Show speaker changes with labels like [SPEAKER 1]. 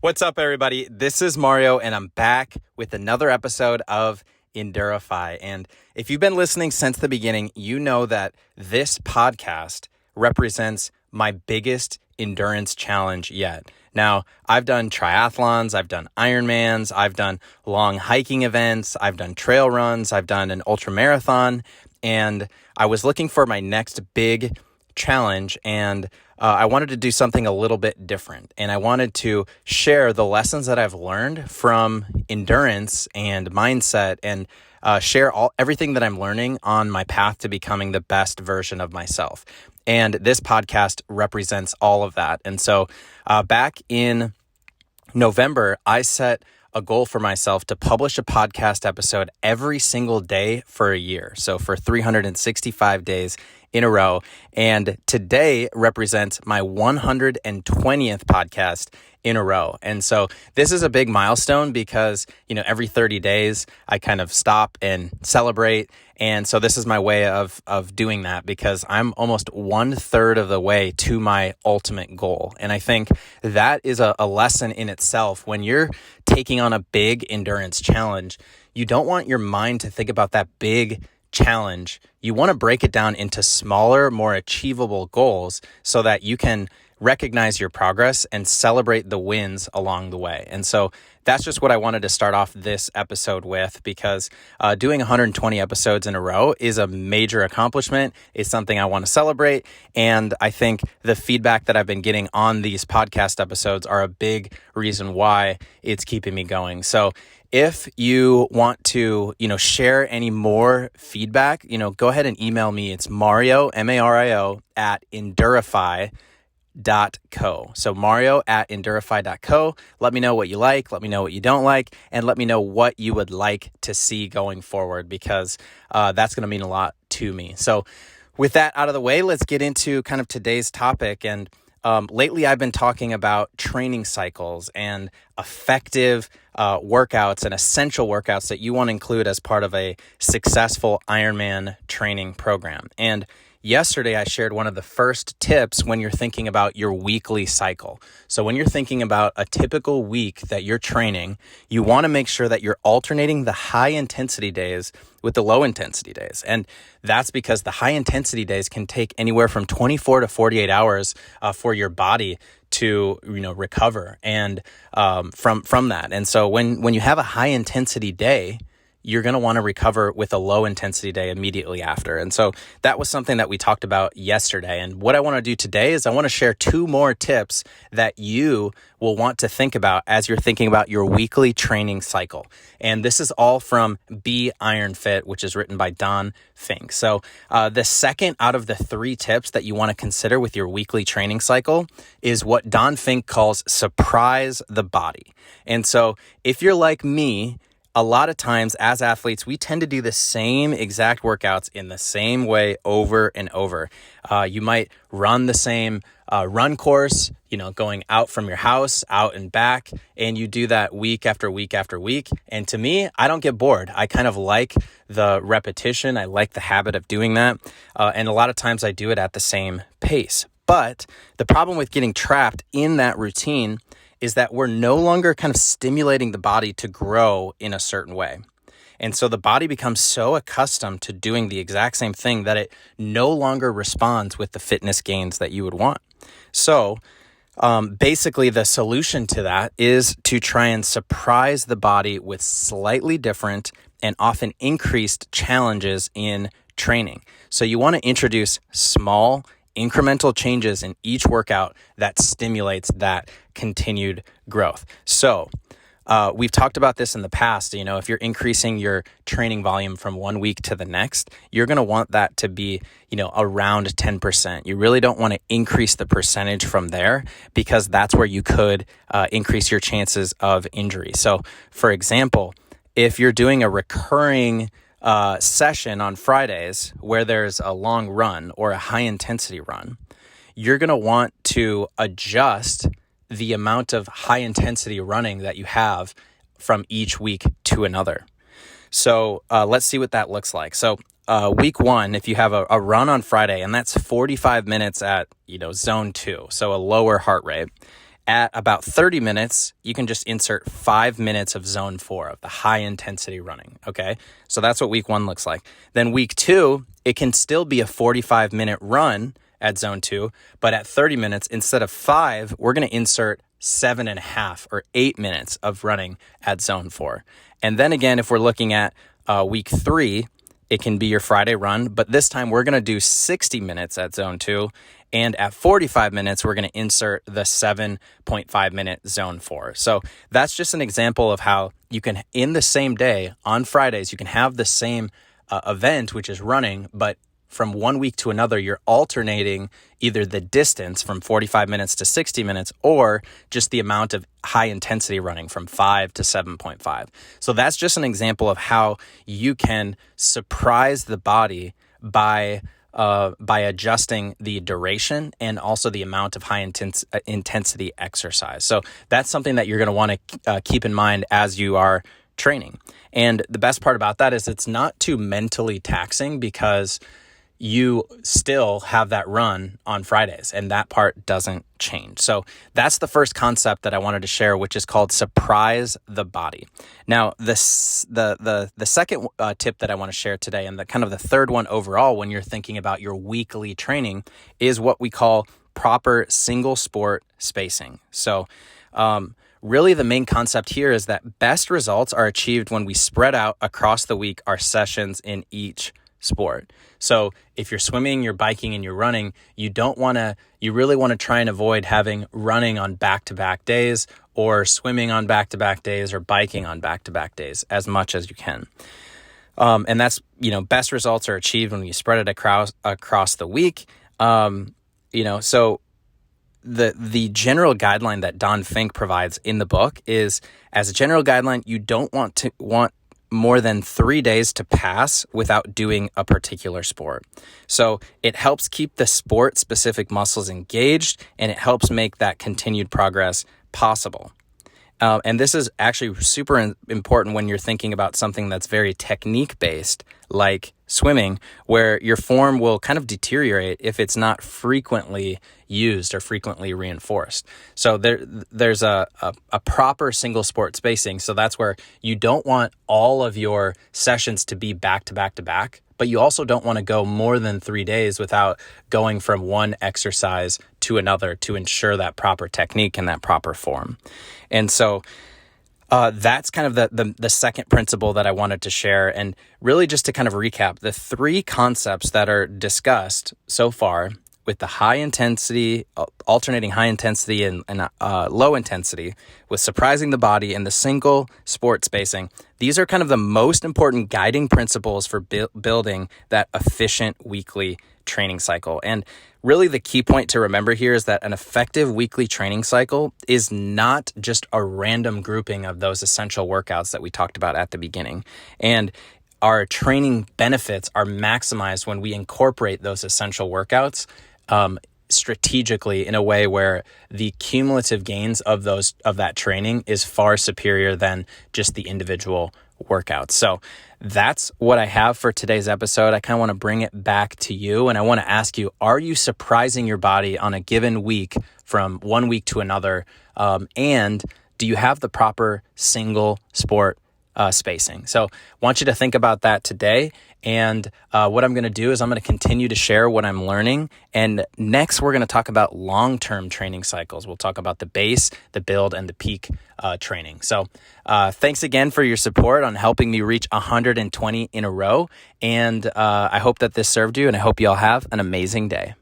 [SPEAKER 1] What's up, everybody? This is Mario, and I'm back with another episode of Endurify. And if you've been listening since the beginning, you know that this podcast represents my biggest endurance challenge yet. Now, I've done triathlons, I've done Ironmans, I've done long hiking events, I've done trail runs, I've done an ultra marathon, and I was looking for my next big challenge, and I wanted to do something a little bit different, and I wanted to share the lessons that I've learned from endurance and mindset, and share everything that I'm learning on my path to becoming the best version of myself. And this podcast represents all of that. And so back in November, I set a goal for myself to publish a podcast episode every single day for a year. So for 365 days in a row. And today represents my 120th podcast in a row. And so this is a big milestone because, every 30 days I kind of stop and celebrate. And so this is my way of doing that because I'm almost 1/3 of the way to my ultimate goal. And I think that is a lesson in itself. When you're taking on a big endurance challenge, you don't want your mind to think about that big challenge. You want to break it down into smaller, more achievable goals so that you can recognize your progress and celebrate the wins along the way. And so that's just what I wanted to start off this episode with, because doing 120 episodes in a row is a major accomplishment. It's something I want to celebrate. And I think the feedback that I've been getting on these podcast episodes are a big reason why it's keeping me going. So if you want to, share any more feedback, go ahead and email me. It's Mario, Mario, @endurify.co. So Mario@endurify.co. Let me know what you like. Let me know what you don't like. And let me know what you would like to see going forward, because that's going to mean a lot to me. So with that out of the way, let's get into kind of today's topic. And lately I've been talking about training cycles and effective workouts and essential workouts that you want to include as part of a successful Ironman training program. And yesterday, I shared one of the first tips when you're thinking about your weekly cycle. So when you're thinking about a typical week that you're training, you want to make sure that you're alternating the high intensity days with the low intensity days. And that's because the high intensity days can take anywhere from 24 to 48 hours for your body to recover and from that. And so when you have a high intensity day, you're going to want to recover with a low intensity day immediately after. And so that was something that we talked about yesterday. And what I want to do today is I want to share 2 more tips that you will want to think about as you're thinking about your weekly training cycle. And this is all from Be Iron Fit, which is written by Don Fink. So the second out of the 3 tips that you want to consider with your weekly training cycle is what Don Fink calls surprise the body. And so if you're like me, a lot of times as athletes, we tend to do the same exact workouts in the same way over and over. You might run the same run course, going out from your house, out and back, and you do that week after week after week. And to me, I don't get bored. I kind of like the repetition. I like the habit of doing that. And a lot of times I do it at the same pace. But the problem with getting trapped in that routine is that we're no longer kind of stimulating the body to grow in a certain way. And so the body becomes so accustomed to doing the exact same thing that it no longer responds with the fitness gains that you would want. So basically the solution to that is to try and surprise the body with slightly different and often increased challenges in training. So you want to introduce small incremental changes in each workout that stimulates that continued growth. So we've talked about this in the past. If you're increasing your training volume from one week to the next, you're going to want that to be, around 10%. You really don't want to increase the percentage from there, because that's where you could increase your chances of injury. So for example, if you're doing a recurring session on Fridays where there's a long run or a high intensity run, you're going to want to adjust the amount of high intensity running that you have from each week to another. So let's see what that looks like. So week 1, if you have a run on Friday, and that's 45 minutes at zone 2, so a lower heart rate, At about 30 minutes, you can just insert 5 minutes of zone 4 of the high intensity running. Okay. So that's what week 1 looks like. Then week 2, it can still be a 45-minute run at zone 2, but at 30 minutes, instead of 5, we're going to insert 7.5 or 8 minutes of running at zone 4. And then again, if we're looking at week 3, it can be your Friday run, but this time we're going to do 60 minutes at zone 2. And at 45 minutes, we're going to insert the 7.5 minute zone 4. So that's just an example of how you can, in the same day, on Fridays, you can have the same event, which is running, but from one week to another, you're alternating either the distance from 45 minutes to 60 minutes or just the amount of high intensity running from 5 to 7.5. So that's just an example of how you can surprise the body by adjusting the duration and also the amount of high intensity exercise. So that's something that you're going to want to keep in mind as you are training. And the best part about that is it's not too mentally taxing because you still have that run on Fridays and that part doesn't change. So that's the first concept that I wanted to share, which is called surprise the body. Now, the second tip that I want to share today, and the kind of the third one overall when you're thinking about your weekly training, is what we call proper single sport spacing. So really the main concept here is that best results are achieved when we spread out across the week our sessions in each sport. So if you're swimming, you're biking, and you're running, you really want to try and avoid having running on back-to-back days or swimming on back-to-back days or biking on back-to-back days as much as you can. And that's, best results are achieved when you spread it across the week. So the general guideline that Don Fink provides in the book is, as a general guideline, you don't want more than 3 days to pass without doing a particular sport. So it helps keep the sport-specific muscles engaged, and it helps make that continued progress possible. And this is actually super important when you're thinking about something that's very technique-based, like swimming, where your form will kind of deteriorate if it's not frequently used or frequently reinforced. So there's a proper single sport spacing. So that's where you don't want all of your sessions to be back to back to back, but you also don't want to go more than 3 days without going from one exercise to another to ensure that proper technique and that proper form. And so that's kind of the second principle that I wanted to share. And really just to kind of recap, the 3 concepts that are discussed so far with the high intensity, alternating high intensity and low intensity, with surprising the body and the single sport spacing, these are kind of the most important guiding principles for building that efficient weekly training cycle. And really the key point to remember here is that an effective weekly training cycle is not just a random grouping of those essential workouts that we talked about at the beginning. And our training benefits are maximized when we incorporate those essential workouts strategically in a way where the cumulative gains of that training is far superior than just the individual workouts. So that's what I have for today's episode. I kind of want to bring it back to you, and I want to ask you, are you surprising your body on a given week from one week to another? And do you have the proper single sport spacing? So I want you to think about that today. And what I'm going to do is I'm going to continue to share what I'm learning. And next, we're going to talk about long-term training cycles. We'll talk about the base, the build, and the peak training. So thanks again for your support on helping me reach 120 in a row. And I hope that this served you, and I hope you all have an amazing day.